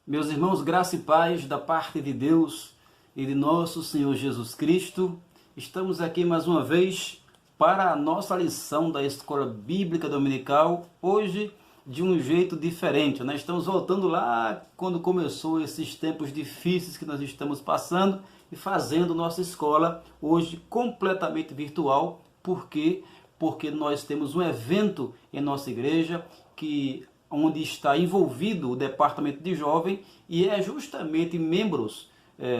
Meus irmãos, graça e paz da parte de Deus e de nosso Senhor Jesus Cristo, estamos aqui mais uma vez para a nossa lição da Escola Bíblica Dominical, hoje de um jeito diferente, né? Estamos voltando lá quando começou esses tempos difíceis que nós estamos passando e fazendo nossa escola hoje completamente virtual. Por quê? Porque nós temos um evento em nossa igreja onde está envolvido o departamento de jovem e é justamente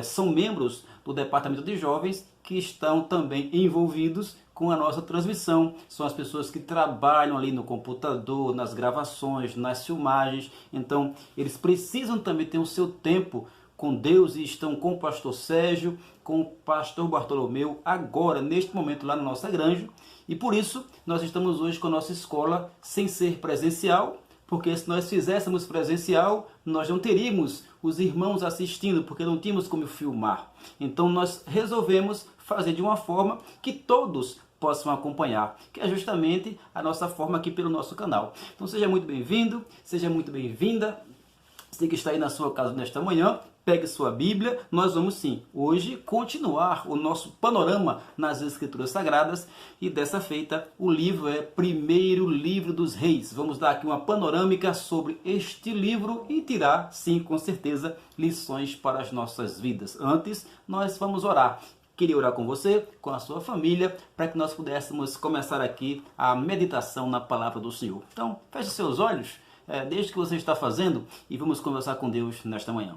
são membros do departamento de jovens que estão também envolvidos com a nossa transmissão. São as pessoas que trabalham ali no computador, nas gravações, nas filmagens. Então eles precisam também ter o seu tempo com Deus e estão com o pastor Sérgio, com o pastor Bartolomeu, agora, neste momento, lá na nossa granja. E por isso, nós estamos hoje com a nossa escola sem ser presencial, porque se nós fizéssemos presencial, nós não teríamos os irmãos assistindo, porque não tínhamos como filmar. Então nós resolvemos fazer de uma forma que todos possam acompanhar, que é justamente a nossa forma aqui pelo nosso canal. Então seja muito bem-vindo, seja muito bem-vinda. Você que está aí na sua casa nesta manhã, pegue sua Bíblia, nós vamos sim, hoje, continuar o nosso panorama nas Escrituras Sagradas, e dessa feita o livro é Primeiro Livro dos Reis. Vamos dar aqui uma panorâmica sobre este livro e tirar, sim, com certeza, lições para as nossas vidas. Antes, nós vamos orar. Queria orar com você, com a sua família, para que nós pudéssemos começar aqui a meditação na Palavra do Senhor. Então, feche seus olhos, desde que você está fazendo, e vamos conversar com Deus nesta manhã.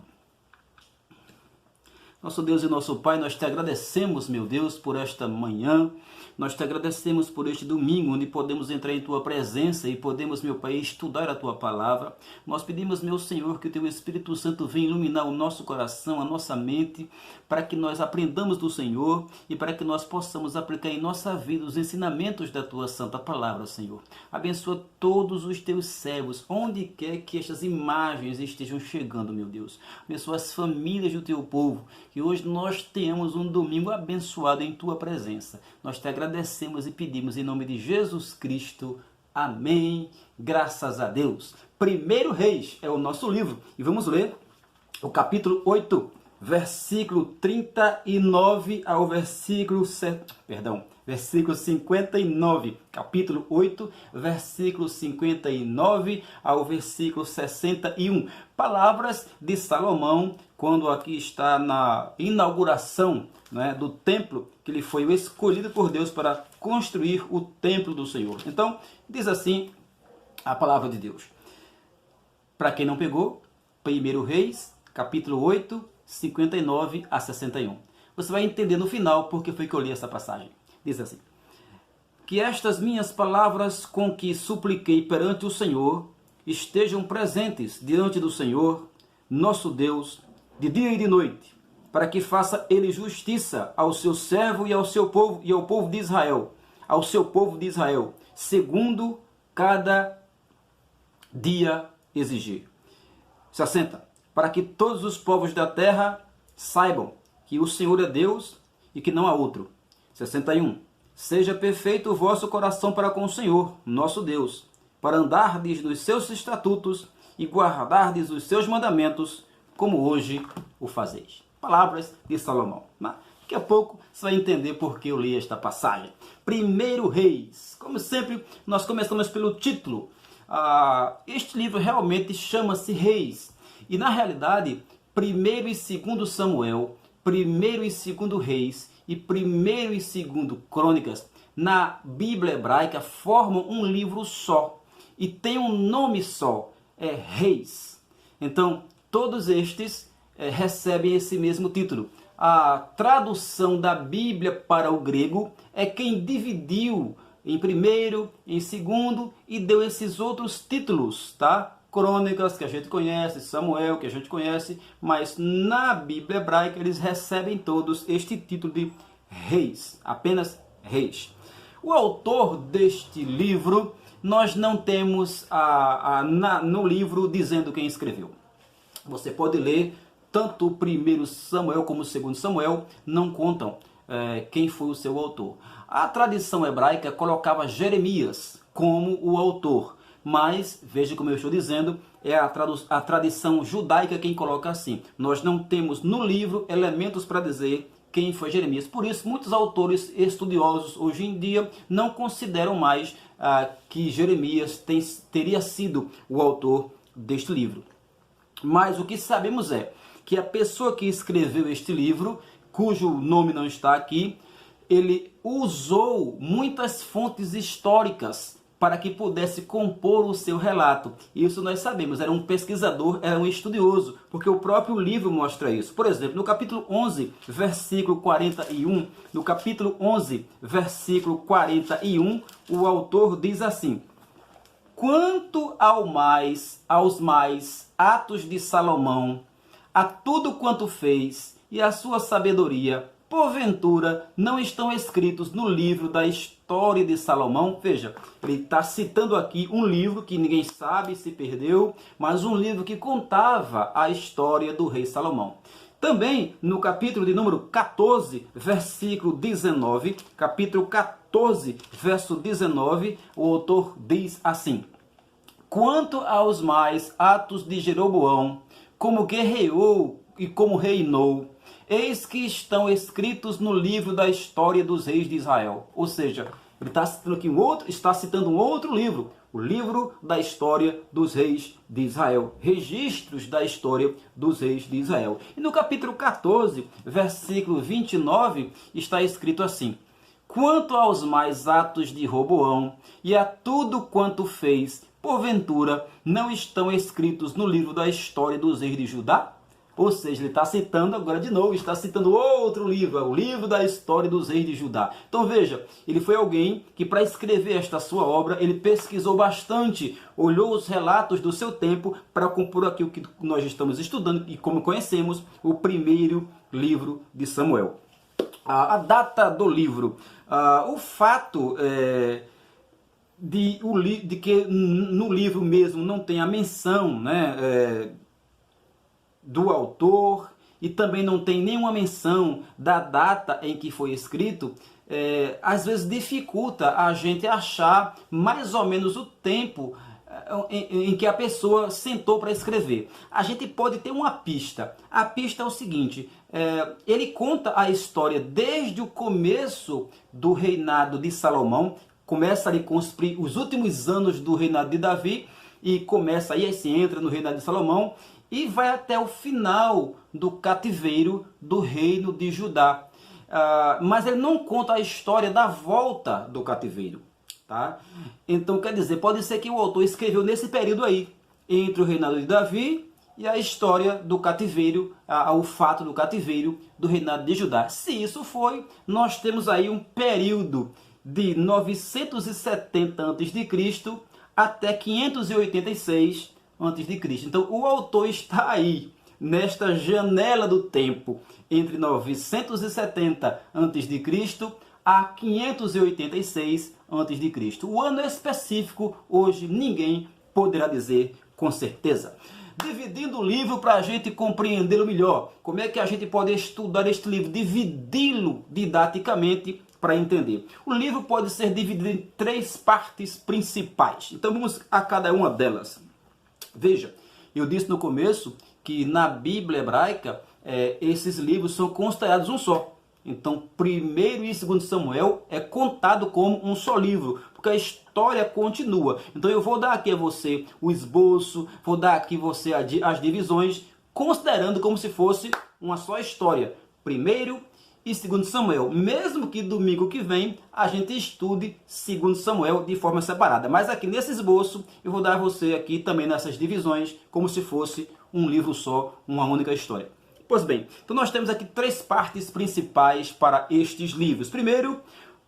Nosso Deus e nosso Pai, nós te agradecemos, meu Deus, por esta manhã. Nós te agradecemos por este domingo, onde podemos entrar em Tua presença e podemos, meu Pai, estudar a Tua palavra. Nós pedimos, meu Senhor, que o Teu Espírito Santo venha iluminar o nosso coração, a nossa mente, para que nós aprendamos do Senhor e para que nós possamos aplicar em nossa vida os ensinamentos da Tua santa palavra, Senhor. Abençoa todos os Teus servos, onde quer que estas imagens estejam chegando, meu Deus. Abençoa as famílias do Teu povo, que hoje nós tenhamos um domingo abençoado em Tua presença. Nós te agradecemos e pedimos em nome de Jesus Cristo. Amém. Graças a Deus. Primeiro Reis é o nosso livro e vamos ler o capítulo 8, versículo 39 ao versículo 59, capítulo 8, versículo 59 ao versículo 61. Palavras de Salomão, quando aqui está na inauguração, né, do templo, que ele foi escolhido por Deus para construir o templo do Senhor. Então, diz assim a palavra de Deus. Para quem não pegou, 1 Reis, capítulo 8, 59 a 61. Você vai entender no final porque foi que eu li essa passagem. Diz assim: que estas minhas palavras com que supliquei perante o Senhor estejam presentes diante do Senhor, nosso Deus, de dia e de noite, para que faça ele justiça ao seu servo e ao seu povo e ao povo de Israel, ao seu povo de Israel, segundo cada dia exigir. 60. Para que todos os povos da terra saibam que o Senhor é Deus e que não há outro. 61. Seja perfeito o vosso coração para com o Senhor, nosso Deus, para andardes nos seus estatutos e guardardes os seus mandamentos, como hoje o fazeis. Palavras de Salomão. Daqui a pouco você vai entender por que eu li esta passagem. Primeiro Reis. Como sempre, nós começamos pelo título. Este livro realmente chama-se Reis. E na realidade, 1º e 2º Samuel, 1º e 2º Reis e 1º e 2º Crônicas, na Bíblia hebraica, formam um livro só. E tem um nome só, é Reis. Então, todos estes recebem esse mesmo título. A tradução da Bíblia para o grego é quem dividiu em 1º, em 2º e deu esses outros títulos, tá? Crônicas, que a gente conhece, Samuel, que a gente conhece, mas na Bíblia hebraica eles recebem todos este título de Reis, apenas Reis. O autor deste livro, nós não temos no livro dizendo quem escreveu. Você pode ler tanto o 1º Samuel como o 2º Samuel, não contam quem foi o seu autor. A tradição hebraica colocava Jeremias como o autor, mas veja como eu estou dizendo, é a tradição judaica quem coloca assim. Nós não temos no livro elementos para dizer quem foi Jeremias. Por isso, muitos autores estudiosos hoje em dia não consideram mais que Jeremias teria sido o autor deste livro. Mas o que sabemos é que a pessoa que escreveu este livro, cujo nome não está aqui, ele usou muitas fontes históricas para que pudesse compor o seu relato. Isso nós sabemos, era um pesquisador, era um estudioso, porque o próprio livro mostra isso. Por exemplo, no capítulo 11, versículo 41, no capítulo 11, versículo 41, o autor diz assim: quanto aos mais atos de Salomão, a tudo quanto fez e a sua sabedoria, porventura não estão escritos no livro da história de Salomão? Veja, ele está citando aqui um livro que ninguém sabe, se perdeu, mas um livro que contava a história do rei Salomão. Também no capítulo de número 14, versículo 19, capítulo 14, verso 19, o autor diz assim: quanto aos mais atos de Jeroboão, como guerreou e como reinou, eis que estão escritos no livro da história dos reis de Israel. Ou seja, ele está citando um outro livro, o livro da história dos reis de Israel, registros da história dos reis de Israel. E no capítulo 14, versículo 29, está escrito assim: quanto aos mais atos de Roboão e a tudo quanto fez, porventura não estão escritos no livro da história dos reis de Judá? Ou seja, ele está citando agora de novo, está citando outro livro, o livro da história dos reis de Judá. Então veja, ele foi alguém que para escrever esta sua obra, ele pesquisou bastante, olhou os relatos do seu tempo para compor aquilo que nós estamos estudando e como conhecemos, o primeiro livro de Samuel. A data do livro, o fato de que no livro mesmo não tem a menção, né, do autor e também não tem nenhuma menção da data em que foi escrito, às vezes dificulta a gente achar mais ou menos o tempo em que a pessoa sentou para escrever. A gente pode ter uma pista. A pista é o seguinte: ele conta a história desde o começo do reinado de Salomão, começa ali com os últimos anos do reinado de Davi, e começa aí se entra no reinado de Salomão, e vai até o final do cativeiro do reino de Judá. Mas ele não conta a história da volta do cativeiro. Tá? Então, quer dizer, pode ser que o autor escreveu nesse período aí, entre o reinado de Davi e a história do cativeiro, o fato do cativeiro do reinado de Judá. Se isso foi, nós temos aí um período de 970 a.C. até 586 a.C. Então, o autor está aí, nesta janela do tempo, entre 970 a.C. a 586 a.C. O ano específico, hoje, ninguém poderá dizer com certeza. Dividindo o livro para a gente compreendê-lo melhor. Como é que a gente pode estudar este livro? Dividi-lo didaticamente para entender. O livro pode ser dividido em 3 partes principais. Então vamos a cada uma delas. Veja, eu disse no começo que na Bíblia hebraica esses livros são considerados um só. Então, 1º e 2º Samuel é contado como um só livro, porque a história continua. Então eu vou dar aqui a você o esboço, vou dar aqui a você as divisões, considerando como se fosse uma só história. 1º e 2º Samuel, mesmo que domingo que vem a gente estude 2º Samuel de forma separada. Mas aqui nesse esboço eu vou dar a você aqui também nessas divisões, como se fosse um livro só, uma única história. Pois bem, então nós temos aqui 3 partes principais para estes livros. Primeiro,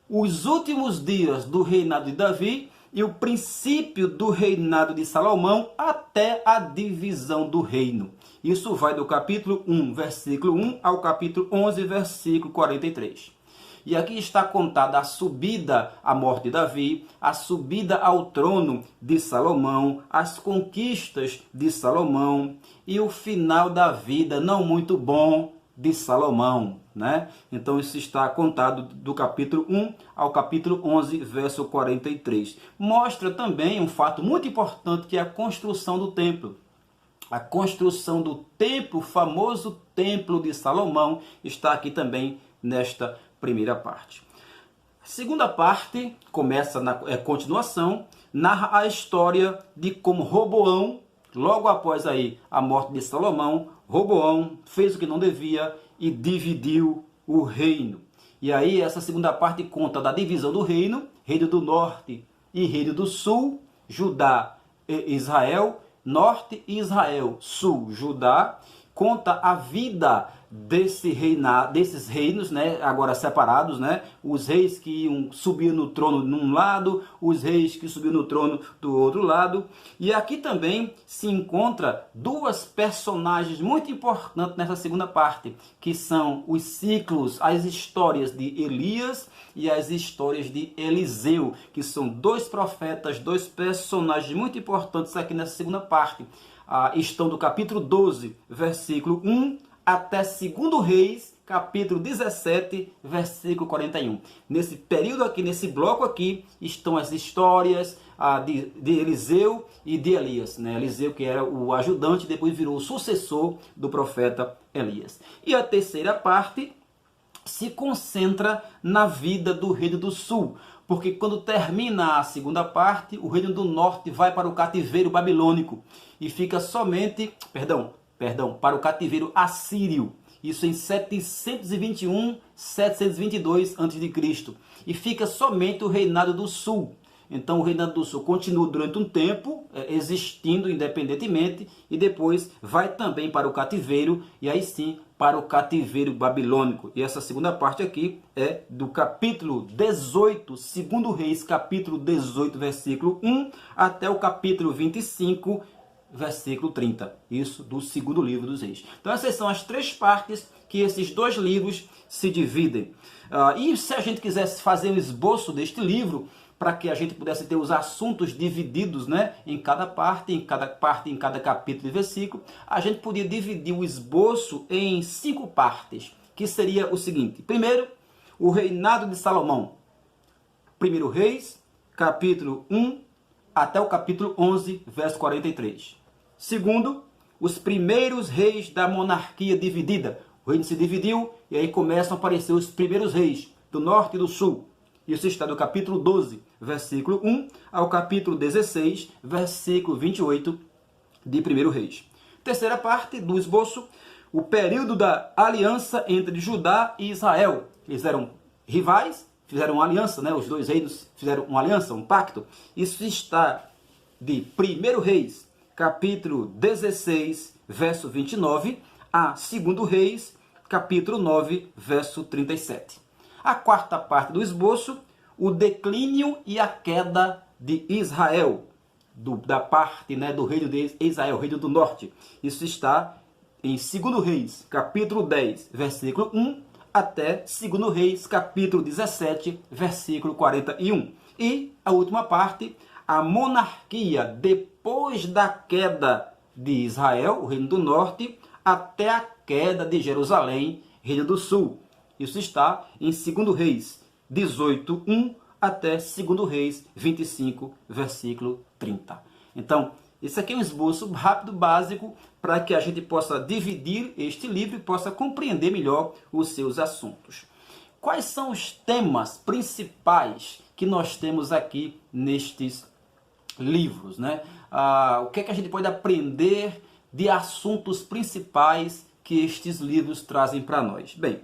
os últimos dias do reinado de Davi e o princípio do reinado de Salomão até a divisão do reino. Isso vai do capítulo 1, versículo 1 ao capítulo 11, versículo 43. E aqui está contada a subida à morte de Davi, a subida ao trono de Salomão, as conquistas de Salomão e o final da vida não muito bom de Salomão, né? Então isso está contado do capítulo 1 ao capítulo 11, verso 43. Mostra também um fato muito importante, que é a construção do templo. A construção do templo, o famoso templo de Salomão, está aqui também nesta primeira parte. A segunda parte começa na continuação, narra a história de como Roboão, logo após aí a morte de Salomão, Roboão fez o que não devia e dividiu o reino. E aí essa segunda parte conta da divisão do reino, reino do norte e reino do sul, Judá e Israel, norte e Israel, sul, Judá. Conta a vida desses reinos, né, agora separados, né, os reis que subiam no trono num lado, os reis que subiam no trono do outro lado. E aqui também se encontra duas personagens muito importantes nessa segunda parte, que são os ciclos, as histórias de Elias e as histórias de Eliseu, que são dois profetas, dois personagens muito importantes aqui nessa segunda parte. Estão do capítulo 12, versículo 1 até 2 Reis, capítulo 17, versículo 41. Nesse período aqui, nesse bloco aqui, estão as histórias de Eliseu e de Elias, né? Eliseu, que era o ajudante, depois virou o sucessor do profeta Elias. E a terceira parte se concentra na vida do reino do sul, porque quando termina a segunda parte, o reino do norte vai para o cativeiro babilônico e fica somente, para o cativeiro assírio, isso em 721, 722 a.C., e fica somente o reinado do sul. Então o reinado do sul continua durante um tempo, existindo independentemente, e depois vai também para o cativeiro, e aí sim para o cativeiro babilônico. E essa segunda parte aqui é do capítulo 18, 2 Reis, capítulo 18, versículo 1, até o capítulo 25, versículo 30. Isso do segundo livro dos Reis. Então essas são as três partes que esses dois livros se dividem. E se a gente quisesse fazer um esboço deste livro, para que a gente pudesse ter os assuntos divididos, né, em cada parte, em cada capítulo e versículo, a gente podia dividir o esboço em 5 partes, que seria o seguinte: primeiro, o reinado de Salomão. 1 Reis, capítulo 1 até o capítulo 11, verso 43. Segundo, os primeiros reis da monarquia dividida. O reino se dividiu e aí começam a aparecer os primeiros reis do norte e do sul. Isso está do capítulo 12, versículo 1 ao capítulo 16, versículo 28 de 1 Reis. Terceira parte do esboço, o período da aliança entre Judá e Israel. Eles eram rivais, fizeram uma aliança, né? Os dois reinos fizeram uma aliança, um pacto. Isso está de 1 Reis, capítulo 16, verso 29, a 2 Reis, capítulo 9, verso 37. A quarta parte do esboço, o declínio e a queda de Israel, da parte, né, do reino de Israel, reino do norte. Isso está em 2 Reis, capítulo 10, versículo 1, até 2 Reis, capítulo 17, versículo 41. E a última parte, a monarquia depois da queda de Israel, o reino do norte, até a queda de Jerusalém, reino do sul. Isso está em 2 Reis 18, 1 até 2 Reis 25, versículo 30. Então, esse aqui é um esboço rápido, básico, para que a gente possa dividir este livro e possa compreender melhor os seus assuntos. Quais são os temas principais que nós temos aqui nestes livros, né? O que é que a gente pode aprender de assuntos principais que estes livros trazem para nós? Bem,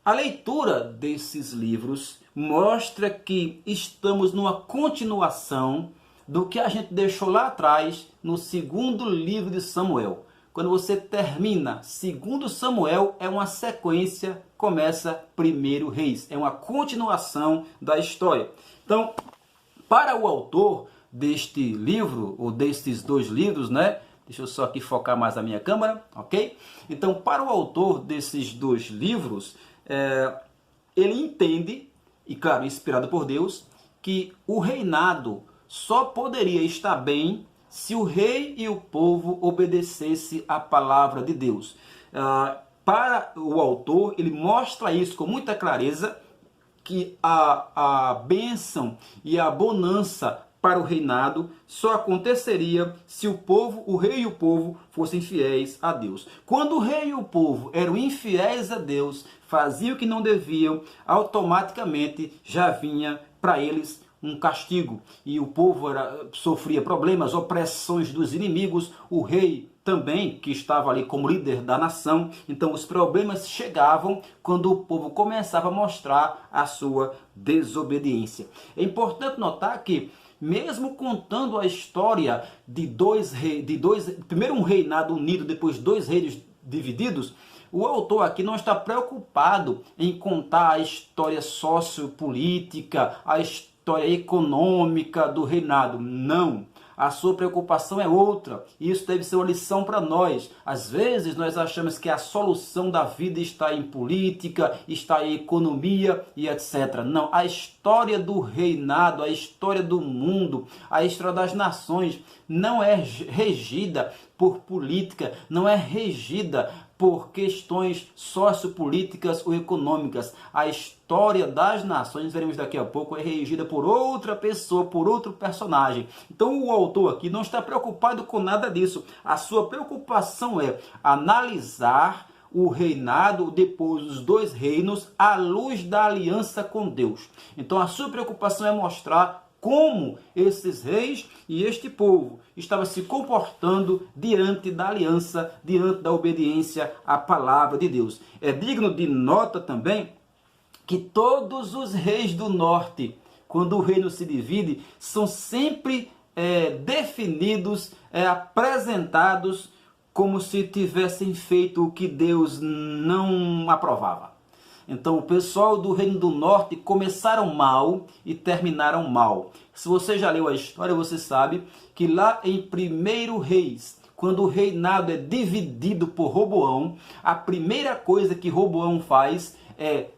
a leitura desses livros mostra que estamos numa continuação do que a gente deixou lá atrás no segundo livro de Samuel. Quando você termina 2 Samuel, é uma sequência, começa 1 Reis. É uma continuação da história. Então, para o autor deste livro, ou destes dois livros, né? Deixa eu só aqui focar mais a minha câmera, ok? Então, para o autor desses dois livros, ele entende, e claro, inspirado por Deus, que o reinado só poderia estar bem se o rei e o povo obedecessem à palavra de Deus. para o autor, ele mostra isso com muita clareza, que a bênção e a bonança para o reinado só aconteceria se o rei e o povo fossem fiéis a Deus. Quando o rei e o povo eram infiéis a Deus, faziam o que não deviam, automaticamente já vinha para eles um castigo. E o povo sofria problemas, opressões dos inimigos, o rei também, que estava ali como líder da nação. Então os problemas chegavam quando o povo começava a mostrar a sua desobediência. É importante notar que, mesmo contando a história de primeiro um reinado unido, depois dois reinos divididos, o autor aqui não está preocupado em contar a história sociopolítica, a história econômica do reinado. Não. A sua preocupação é outra. Isso deve ser uma lição para nós. Às vezes nós achamos que a solução da vida está em política, está em economia e etc. Não, a história do reinado, a história do mundo, a história das nações não é regida por política, não é regida por questões sociopolíticas ou econômicas. A história das nações, veremos daqui a pouco, é regida por outra pessoa, por outro personagem. Então o autor aqui não está preocupado com nada disso. A sua preocupação é analisar o reinado depois dos dois reinos à luz da aliança com Deus. Então a sua preocupação é mostrar como esses reis e este povo estavam se comportando diante da aliança, diante da obediência à palavra de Deus. É digno de nota também que todos os reis do norte, quando o reino se divide, são sempre definidos, apresentados como se tivessem feito o que Deus não aprovava. Então o pessoal do Reino do Norte começaram mal e terminaram mal. Se você já leu a história, você sabe que lá em 1 Reis, quando o reinado é dividido por Roboão, a primeira coisa que Roboão faz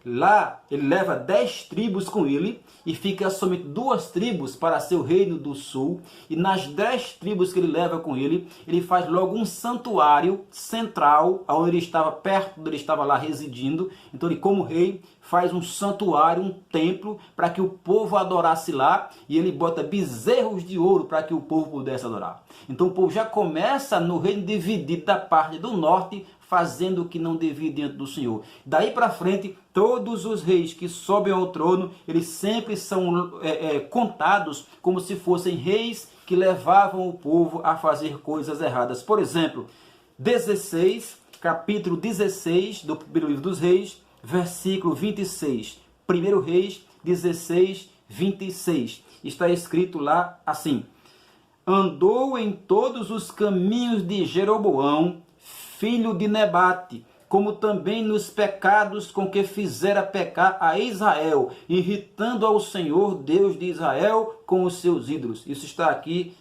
lá ele leva 10 tribos com ele e fica somente 2 tribos para seu reino do sul, e nas 10 tribos que ele leva com ele, ele faz logo um santuário central, onde ele estava perto, onde ele estava lá residindo. Então ele, como rei, faz um santuário, um templo, para que o povo adorasse lá, e ele bota bezerros de ouro para que o povo pudesse adorar. Então o povo já começa no reino dividido da parte do norte, fazendo o que não devia diante do Senhor. Daí para frente, todos os reis que sobem ao trono, eles sempre são contados como se fossem reis que levavam o povo a fazer coisas erradas. Por exemplo, capítulo 16 do primeiro livro dos reis, versículo 26. 1 Reis 16, 26. Está escrito lá assim: andou em todos os caminhos de Jeroboão, filho de Nebate, como também nos pecados com que fizera pecar a Israel, irritando ao Senhor, Deus de Israel, com os seus ídolos. Isso está aqui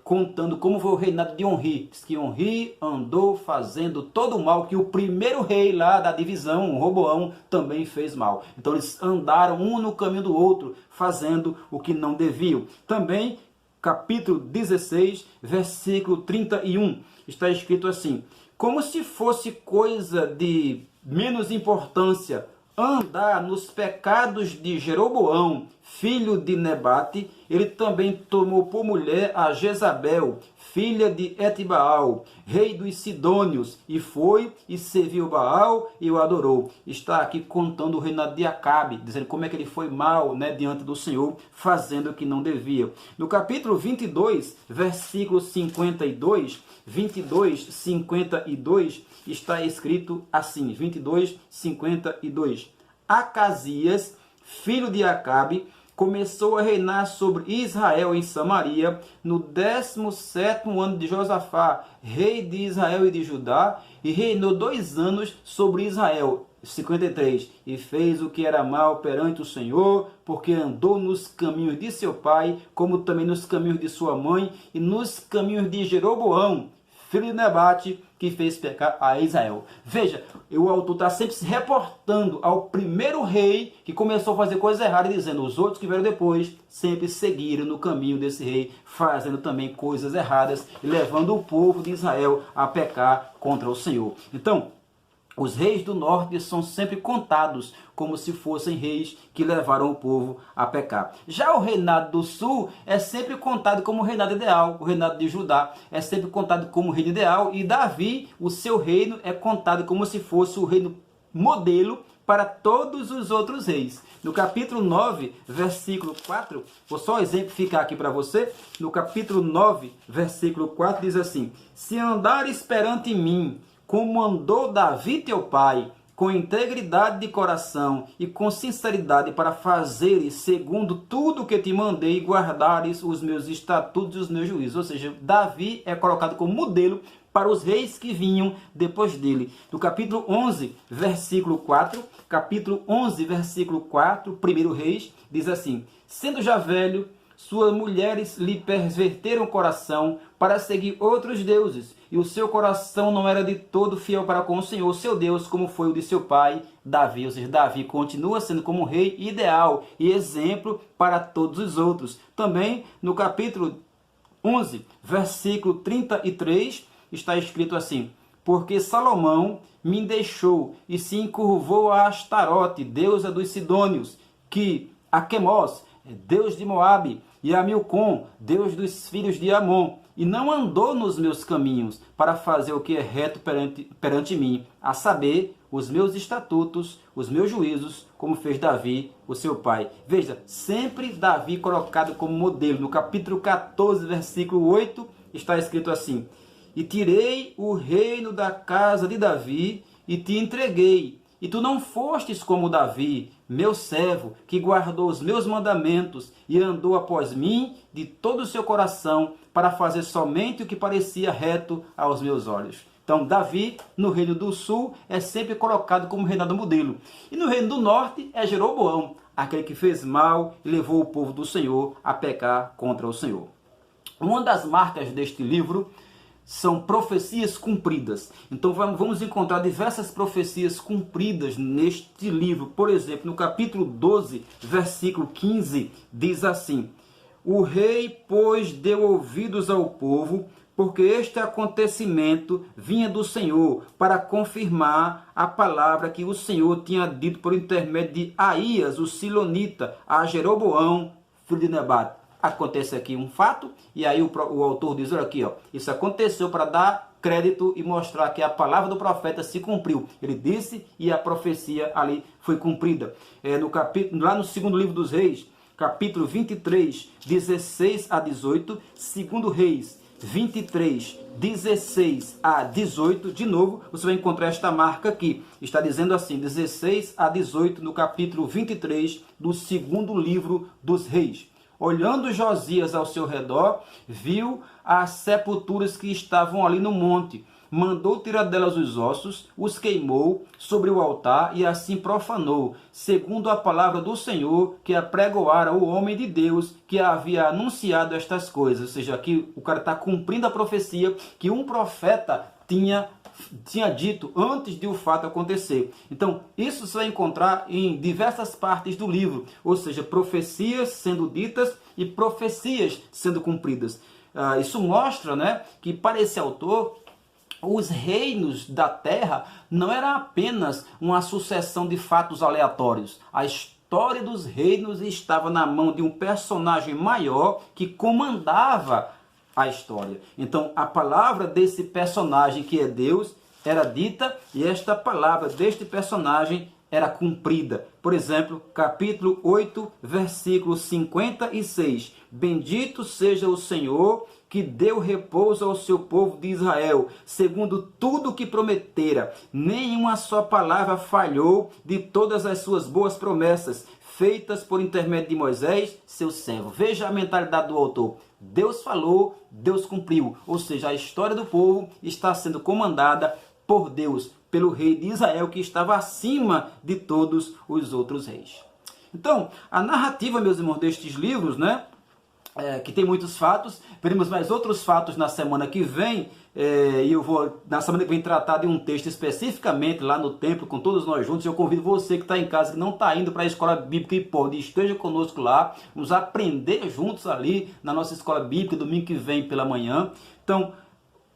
contando como foi o reinado de Onri. Diz que Onri andou fazendo todo o mal que o primeiro rei lá da divisão, Roboão, também fez mal. Então eles andaram um no caminho do outro, fazendo o que não deviam. Também, capítulo 16, versículo 31, está escrito assim: como se fosse coisa de menos importância andar nos pecados de Jeroboão, filho de Nebate, ele também tomou por mulher a Jezabel, filha de Etibaal, rei dos Sidônios, e foi e serviu Baal e o adorou. Está aqui contando o reinado de Acabe, dizendo como é que ele foi mal, diante do Senhor, fazendo o que não devia. No capítulo 22, versículo 52, 52, está escrito assim, 22, 52. Acasias, filho de Acabe, começou a reinar sobre Israel em Samaria no 17º ano de Josafá, rei de Israel e de Judá, e reinou 2 anos sobre Israel. 53. E fez o que era mal perante o Senhor, porque andou nos caminhos de seu pai, como também nos caminhos de sua mãe, e nos caminhos de Jeroboão, filho de Nebate, que fez pecar a Israel. Veja, o autor está sempre se reportando ao primeiro rei que começou a fazer coisas erradas, dizendo os outros que vieram depois sempre seguiram no caminho desse rei, fazendo também coisas erradas e levando o povo de Israel a pecar contra o Senhor. Então, Os reis do norte são sempre contados como se fossem reis que levaram o povo a pecar. Já o reinado do sul é sempre contado como o reinado ideal. O reinado de Judá é sempre contado como o reino ideal. E Davi, o seu reino, é contado como se fosse o reino modelo para todos os outros reis. No capítulo 9, versículo 4, vou só exemplificar aqui para você. No capítulo 9, versículo 4, diz assim: se andares perante mim, como andou Davi teu pai, com integridade de coração e com sinceridade para fazeres segundo tudo que te mandei, guardares os meus estatutos e os meus juízos. Ou seja, Davi é colocado como modelo para os reis que vinham depois dele. No capítulo 11, versículo 4, capítulo 11, versículo 4, 1 Reis, diz assim: sendo já velho, suas mulheres lhe perverteram o coração para seguir outros deuses, e o seu coração não era de todo fiel para com o Senhor, seu Deus, como foi o de seu pai, Davi. Ou seja, Davi continua sendo como um rei ideal e exemplo para todos os outros. Também no capítulo 11, versículo 33, está escrito assim: porque Salomão me deixou e se encurvou a Astarote, deusa dos Sidônios, que a Quemós, deus de Moabe, e a Milcom, deus dos filhos de Amon, e não andou nos meus caminhos para fazer o que é reto perante mim, a saber, os meus estatutos, os meus juízos, como fez Davi, o seu pai. Veja, sempre Davi colocado como modelo. No capítulo 14, versículo 8, está escrito assim: e tirei o reino da casa de Davi e te entreguei. E tu não fostes como Davi, meu servo, que guardou os meus mandamentos e andou após mim de todo o seu coração para fazer somente o que parecia reto aos meus olhos. Então, Davi, no reino do sul, é sempre colocado como reinado modelo. E no reino do norte é Jeroboão, aquele que fez mal e levou o povo do Senhor a pecar contra o Senhor. Uma das marcas deste livro são profecias cumpridas. Então vamos encontrar diversas profecias cumpridas neste livro. Por exemplo, no capítulo 12, versículo 15, diz assim: o rei, pois, deu ouvidos ao povo, porque este acontecimento vinha do Senhor, para confirmar a palavra que o Senhor tinha dito por intermédio de Aías, o silonita, a Jeroboão, filho de Nebate. Acontece aqui um fato, e aí o autor diz, olha aqui, ó, isso aconteceu para dar crédito e mostrar que a palavra do profeta se cumpriu. Ele disse e a profecia ali foi cumprida. Lá no segundo livro dos Reis, capítulo 23, 16 a 18, segundo Reis 23, 16 a 18, de novo, você vai encontrar esta marca aqui. Está dizendo assim, 16 a 18, no capítulo 23 do segundo livro dos Reis. Olhando Josias ao seu redor, viu as sepulturas que estavam ali no monte. Mandou tirar delas os ossos, os queimou sobre o altar e assim profanou, segundo a palavra do Senhor, que apregoara o homem de Deus que havia anunciado estas coisas. Ou seja, aqui o cara está cumprindo a profecia que um profeta tinha dito antes de o fato acontecer. Então, isso você vai encontrar em diversas partes do livro, ou seja, profecias sendo ditas e profecias sendo cumpridas. Isso mostra, né, que para esse autor, os reinos da terra não era apenas uma sucessão de fatos aleatórios. A história dos reinos estava na mão de um personagem maior que comandava a história. Então, a palavra desse personagem que é Deus era dita e esta palavra deste personagem era cumprida. Por exemplo, capítulo 8, versículo 56. Bendito seja o Senhor que deu repouso ao seu povo de Israel, segundo tudo o que prometera. Nenhuma só palavra falhou de todas as suas boas promessas, feitas por intermédio de Moisés, seu servo. Veja a mentalidade do autor. Deus falou, Deus cumpriu. Ou seja, a história do povo está sendo comandada por Deus, pelo rei de Israel, que estava acima de todos os outros reis. Então, a narrativa, meus irmãos, destes livros, né, que tem muitos fatos, veremos mais outros fatos na semana que vem, e eu vou, na semana que vem, tratar de um texto especificamente lá no templo, com todos nós juntos. Eu convido você que está em casa, que não está indo para a escola bíblica e pode, esteja conosco lá, vamos aprender juntos ali na nossa escola bíblica, domingo que vem pela manhã. Então,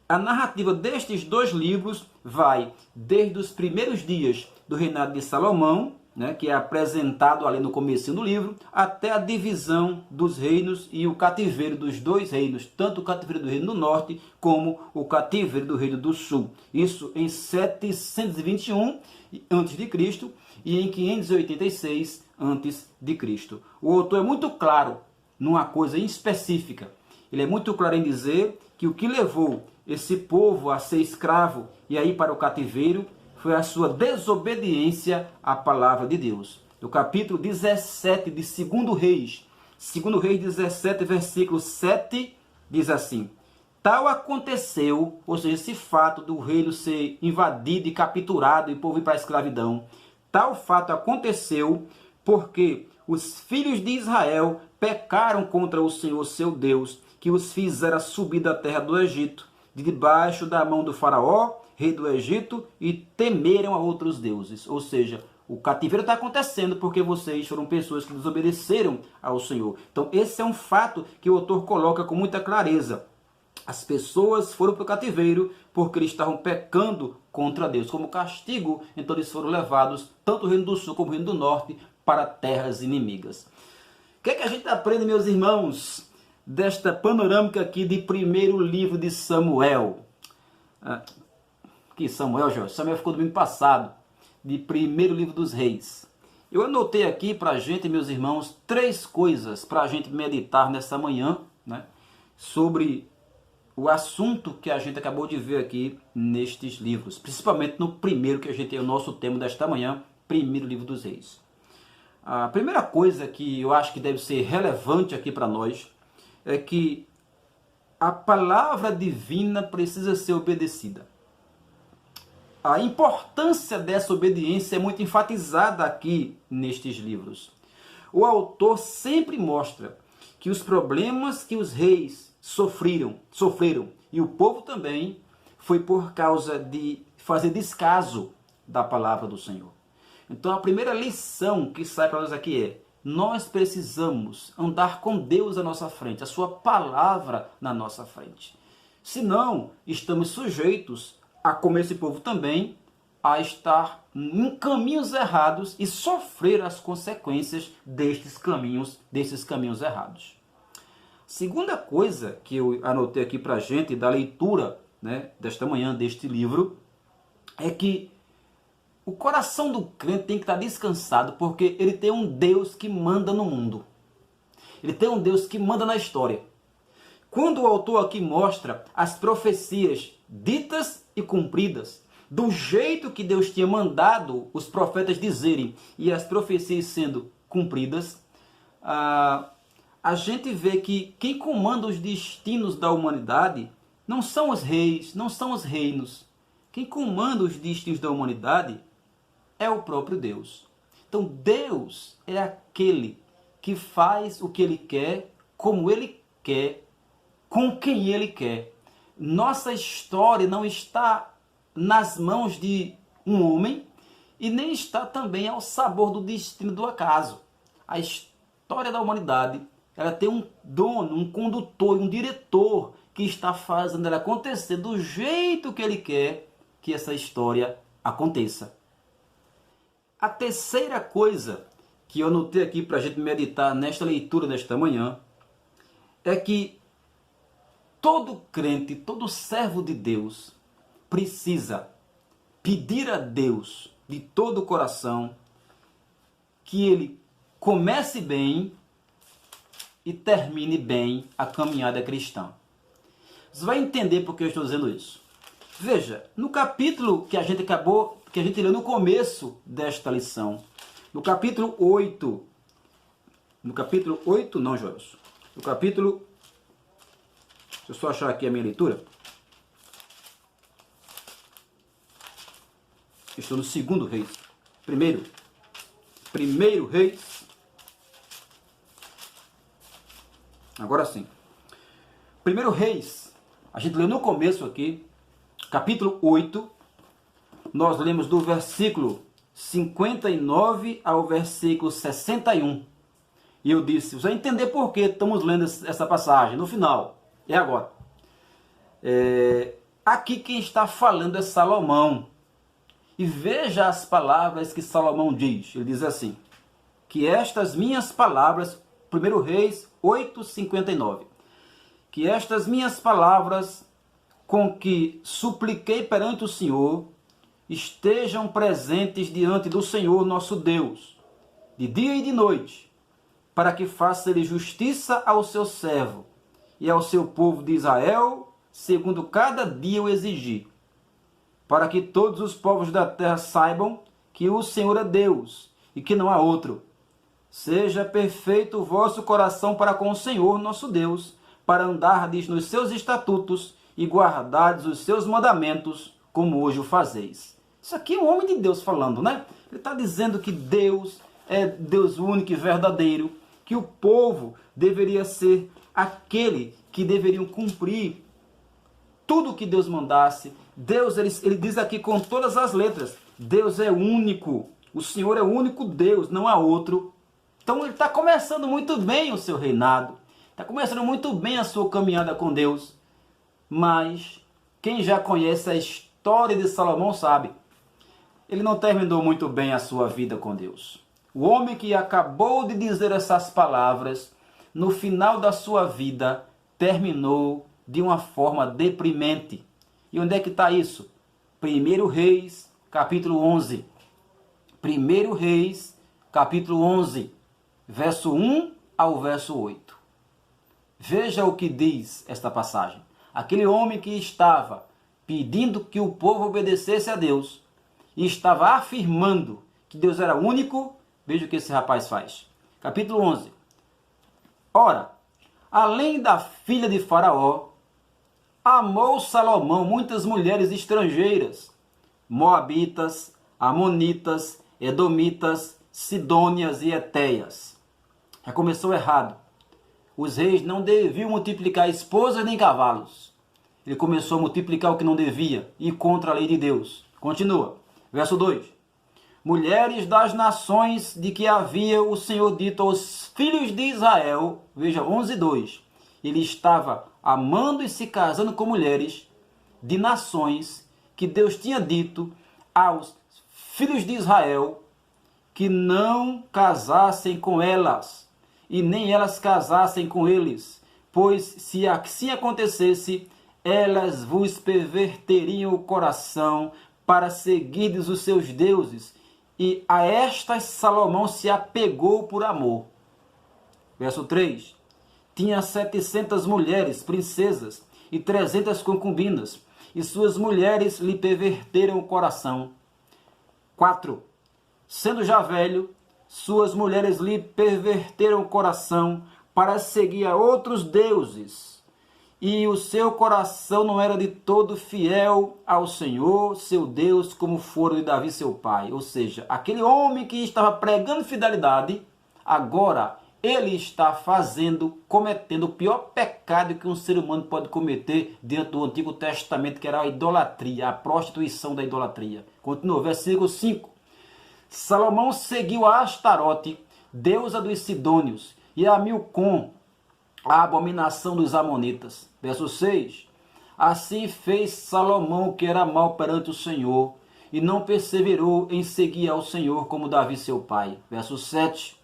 A narrativa destes dois livros vai desde os primeiros dias do reinado de Salomão, né, que é apresentado ali no começo do livro, até a divisão dos reinos e o cativeiro dos dois reinos, tanto o cativeiro do reino do norte como o cativeiro do reino do sul. Isso em 721 a.C. e em 586 a.C. O autor é muito claro numa coisa específica. Ele é muito claro em dizer que o que levou esse povo a ser escravo e a ir para o cativeiro foi a sua desobediência à palavra de Deus. No capítulo 17 de 2 Reis, 2 Reis 17, versículo 7, diz assim: tal aconteceu, ou seja, esse fato do reino ser invadido e capturado e o povo ir para a escravidão, tal fato aconteceu porque os filhos de Israel pecaram contra o Senhor seu Deus, que os fizera subir da terra do Egito, de debaixo da mão do faraó, rei do Egito, e temeram a outros deuses. Ou seja, o cativeiro está acontecendo porque vocês foram pessoas que desobedeceram ao Senhor. Então esse é um fato que o autor coloca com muita clareza. As pessoas foram para o cativeiro porque eles estavam pecando contra Deus. Como castigo, então eles foram levados, tanto o reino do sul como o reino do norte, para terras inimigas. O que é que a gente aprende, meus irmãos, desta panorâmica aqui de primeiro livro de Samuel? Que Samuel, Jorge? Samuel ficou domingo passado, de primeiro livro dos reis. Eu anotei aqui para a gente, meus irmãos, 3 coisas para a gente meditar nessa manhã, né, sobre o assunto que a gente acabou de ver aqui nestes livros, principalmente no primeiro que a gente tem o nosso tema desta manhã, primeiro livro dos reis. A primeira coisa que eu acho que deve ser relevante aqui para nós é que a palavra divina precisa ser obedecida. A importância dessa obediência é muito enfatizada aqui nestes livros. O autor sempre mostra que os problemas que os reis sofreram, e o povo também, foi por causa de fazer descaso da palavra do Senhor. Então a primeira lição que sai para nós aqui é: nós precisamos andar com Deus à nossa frente, a sua palavra na nossa frente. Senão, estamos sujeitos, a como esse povo também, a estar em caminhos errados e sofrer as consequências destes caminhos errados. Segunda coisa que eu anotei aqui para a gente, da leitura, né, desta manhã, deste livro, é que o coração do crente tem que estar descansado, porque ele tem um Deus que manda no mundo. Ele tem um Deus que manda na história. Quando o autor aqui mostra as profecias ditas e cumpridas, do jeito que Deus tinha mandado os profetas dizerem, e as profecias sendo cumpridas, a gente vê que quem comanda os destinos da humanidade não são os reis, não são os reinos. Quem comanda os destinos da humanidade é o próprio Deus. Então Deus é aquele que faz o que Ele quer, como Ele quer, com quem Ele quer. Nossa história não está nas mãos de um homem e nem está também ao sabor do destino do acaso. A história da humanidade, ela tem um dono, um condutor, um diretor que está fazendo ela acontecer do jeito que Ele quer que essa história aconteça. A terceira coisa que eu anotei aqui para a gente meditar nesta leitura desta manhã é que todo crente, todo servo de Deus precisa pedir a Deus de todo o coração que ele comece bem e termine bem a caminhada cristã. Você vai entender por que eu estou dizendo isso. Veja, no capítulo que a gente leu no começo desta lição, no capítulo 8, deixa eu só achar aqui a minha leitura. Estou no 2 Reis. Primeiro Reis. Agora sim. 1 Reis. A gente leu no começo aqui, capítulo 8. Nós lemos do versículo 59 ao versículo 61. E eu disse, você vai entender por que estamos lendo essa passagem no final. É agora. Aqui quem está falando é Salomão. E veja as palavras que Salomão diz. Ele diz assim, que estas minhas palavras, 1 Reis 8:59, que estas minhas palavras com que supliquei perante o Senhor estejam presentes diante do Senhor nosso Deus, de dia e de noite, para que faça ele justiça ao seu servo e ao seu povo de Israel, segundo cada dia o exigir, para que todos os povos da terra saibam que o Senhor é Deus e que não há outro. Seja perfeito o vosso coração para com o Senhor nosso Deus, para andardes nos seus estatutos e guardardes os seus mandamentos, como hoje o fazeis. Isso aqui é um homem de Deus falando, né? Ele está dizendo que Deus é Deus único e verdadeiro, que o povo deveria ser aquele que deveriam cumprir tudo o que Deus mandasse. Deus, ele diz aqui com todas as letras, Deus é único, o Senhor é o único Deus, não há outro. Então ele está começando muito bem o seu reinado, está começando muito bem a sua caminhada com Deus. Mas quem já conhece a história de Salomão sabe, ele não terminou muito bem a sua vida com Deus. O homem que acabou de dizer essas palavras, no final da sua vida, terminou de uma forma deprimente. E onde é que está isso? 1 Reis, capítulo 11. 1 Reis, capítulo 11, verso 1 ao verso 8. Veja o que diz esta passagem. Aquele homem que estava pedindo que o povo obedecesse a Deus e estava afirmando que Deus era único, veja o que esse rapaz faz. Capítulo 11. Ora, além da filha de Faraó, amou Salomão muitas mulheres estrangeiras, moabitas, amonitas, edomitas, sidônias e etéias. Já começou errado. Os reis não deviam multiplicar esposas nem cavalos. Ele começou a multiplicar o que não devia, e contra a lei de Deus. Continua. Verso 2. Mulheres das nações de que havia o Senhor dito aos filhos de Israel. Veja, 11:2. Ele estava amando e se casando com mulheres de nações que Deus tinha dito aos filhos de Israel que não casassem com elas, e nem elas casassem com eles, pois se assim acontecesse, elas vos perverteriam o coração para seguirdes os seus deuses, e a estas Salomão se apegou por amor. Verso 3. Tinha 700 mulheres, princesas, e 300 concubinas, e suas mulheres lhe perverteram o coração. 4. Sendo já velho, suas mulheres lhe perverteram o coração para seguir a outros deuses, e o seu coração não era de todo fiel ao Senhor, seu Deus, como fora de Davi, seu pai. Ou seja, aquele homem que estava pregando fidelidade, agora ele está cometendo o pior pecado que um ser humano pode cometer dentro do Antigo Testamento, que era a idolatria, a prostituição da idolatria. Continua, versículo 5. Salomão seguiu a Astarote, deusa dos Sidônios, e a Milcom, a abominação dos Amonitas. Verso 6. Assim fez Salomão o que era mal perante o Senhor, e não perseverou em seguir ao Senhor como Davi seu pai. Verso 7.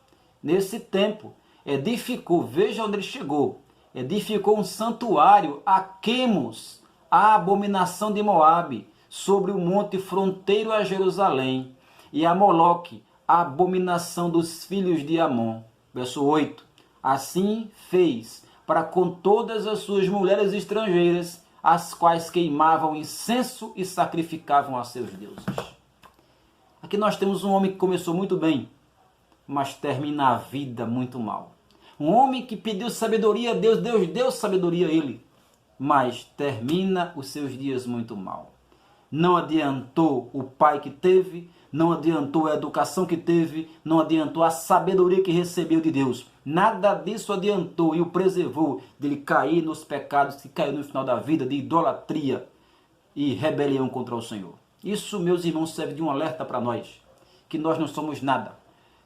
Nesse tempo, edificou, veja onde ele chegou, edificou um santuário a Quemos, a abominação de Moabe, sobre o monte fronteiro a Jerusalém, e a Moloque, a abominação dos filhos de Amon. Verso 8. Assim fez para com todas as suas mulheres estrangeiras, as quais queimavam incenso e sacrificavam a seus deuses. Aqui nós temos um homem que começou muito bem, mas termina a vida muito mal. Um homem que pediu sabedoria a Deus, Deus deu sabedoria a ele, mas termina os seus dias muito mal. Não adiantou o pai que teve, não adiantou a educação que teve, não adiantou a sabedoria que recebeu de Deus. Nada disso adiantou e o preservou dele cair nos pecados que caiu no final da vida, de idolatria e rebelião contra o Senhor. Isso, meus irmãos, serve de um alerta para nós, que nós não somos nada.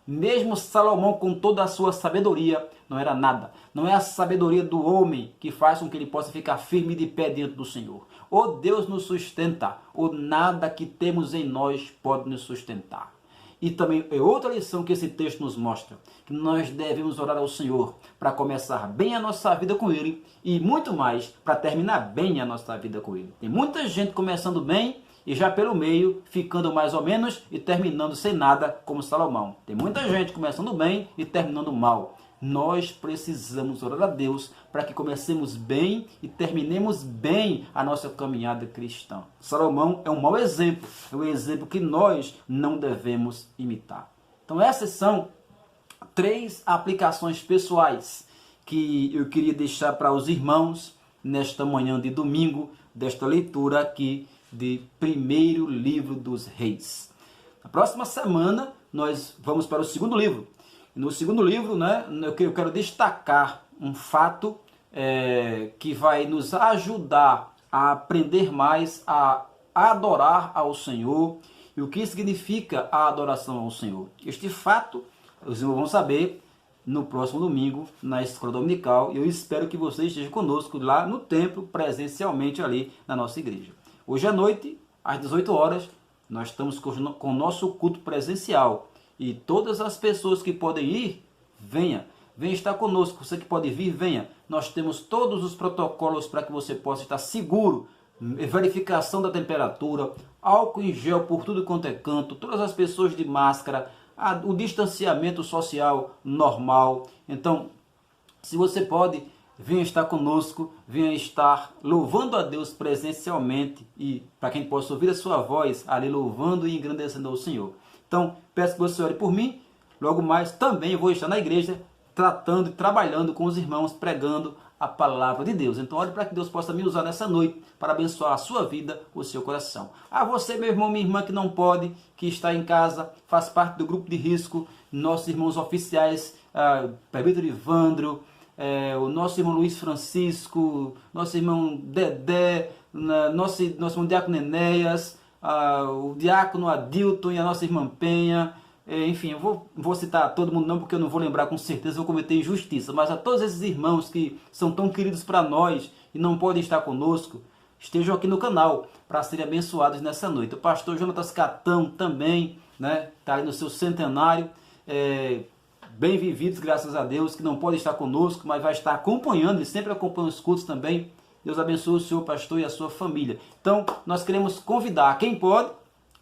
Mesmo Salomão, com toda a sua sabedoria, não era nada. Não é a sabedoria do homem que faz com que ele possa ficar firme de pé diante do Senhor. O Deus nos sustenta, o nada que temos em nós pode nos sustentar. E também é outra lição que esse texto nos mostra, que nós devemos orar ao Senhor para começar bem a nossa vida com Ele e muito mais para terminar bem a nossa vida com Ele. Tem muita gente começando bem e já pelo meio ficando mais ou menos e terminando sem nada, como Salomão. Tem muita gente começando bem e terminando mal. Nós precisamos orar a Deus para que comecemos bem e terminemos bem a nossa caminhada cristã. Salomão é um mau exemplo, é um exemplo que nós não devemos imitar. Então essas são 3 aplicações pessoais que eu queria deixar para os irmãos nesta manhã de domingo, desta leitura aqui de primeiro livro dos Reis. Na próxima semana nós vamos para o segundo livro. No segundo livro, né, eu quero destacar um fato que vai nos ajudar a aprender mais a adorar ao Senhor e o que significa a adoração ao Senhor. Este fato, os irmãos vão saber no próximo domingo, na escola dominical, e eu espero que você esteja conosco lá no templo, presencialmente ali na nossa igreja. Hoje à noite, às 18 horas, nós estamos com o nosso culto presencial. E todas as pessoas que podem ir, venha estar conosco. Você que pode vir, venha. Nós temos todos os protocolos para que você possa estar seguro. Verificação da temperatura, álcool em gel por tudo quanto é canto, todas as pessoas de máscara, o distanciamento social normal. Então, se você pode, venha estar conosco, venha estar louvando a Deus presencialmente e para quem possa ouvir a sua voz ali louvando e engrandecendo ao Senhor. Então, peço que você ore por mim. Logo mais, também eu vou estar na igreja, tratando e trabalhando com os irmãos, pregando a palavra de Deus. Então, ore para que Deus possa me usar nessa noite para abençoar a sua vida, o seu coração. A você, meu irmão, minha irmã, que não pode, que está em casa, faz parte do grupo de risco, nossos irmãos oficiais, Pedro Ivandro, o nosso irmão Luiz Francisco, nosso irmão Dedé, nosso irmão Diácono Enéas, o diácono Adilton e a nossa irmã Penha, enfim, eu vou citar todo mundo não, porque eu não vou lembrar com certeza, vou cometer injustiça, mas a todos esses irmãos que são tão queridos para nós e não podem estar conosco, estejam aqui no canal para serem abençoados nessa noite. O pastor Jonatas Catão também, né, está aí no seu centenário, bem vividos, graças a Deus, que não pode estar conosco, mas vai estar acompanhando, ele sempre acompanha os cultos também. Deus abençoe o senhor pastor e a sua família. Então, nós queremos convidar quem pode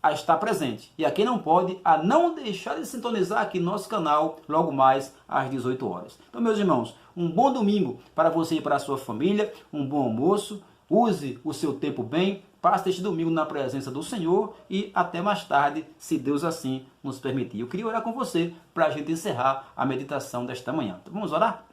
a estar presente e a quem não pode a não deixar de sintonizar aqui no nosso canal logo mais às 18 horas. Então, meus irmãos, um bom domingo para você e para a sua família, um bom almoço, use o seu tempo bem, passe este domingo na presença do Senhor e até mais tarde, se Deus assim nos permitir. Eu queria orar com você para a gente encerrar a meditação desta manhã. Então, vamos orar?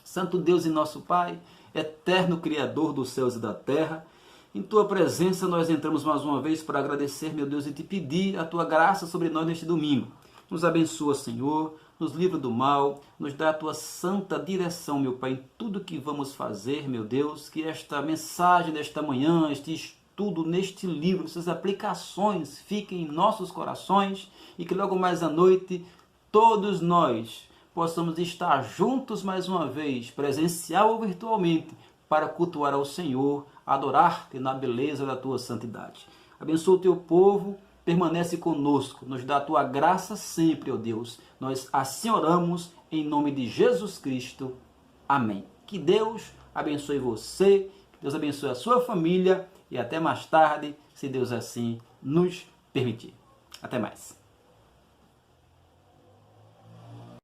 Santo Deus e nosso Pai, eterno Criador dos céus e da terra, em Tua presença nós entramos mais uma vez para agradecer, meu Deus, e te pedir a Tua graça sobre nós neste domingo. Nos abençoa, Senhor, nos livra do mal, nos dá a Tua santa direção, meu Pai, em tudo que vamos fazer, meu Deus, que esta mensagem desta manhã, este estudo neste livro, essas aplicações fiquem em nossos corações e que logo mais à noite todos nós possamos estar juntos mais uma vez, presencial ou virtualmente, para cultuar ao Senhor, adorar-te na beleza da Tua santidade. Abençoa o Teu povo, permanece conosco, nos dá a Tua graça sempre, ó Deus. Nós assim oramos em nome de Jesus Cristo. Amém. Que Deus abençoe você, que Deus abençoe a sua família e até mais tarde, se Deus assim nos permitir. Até mais.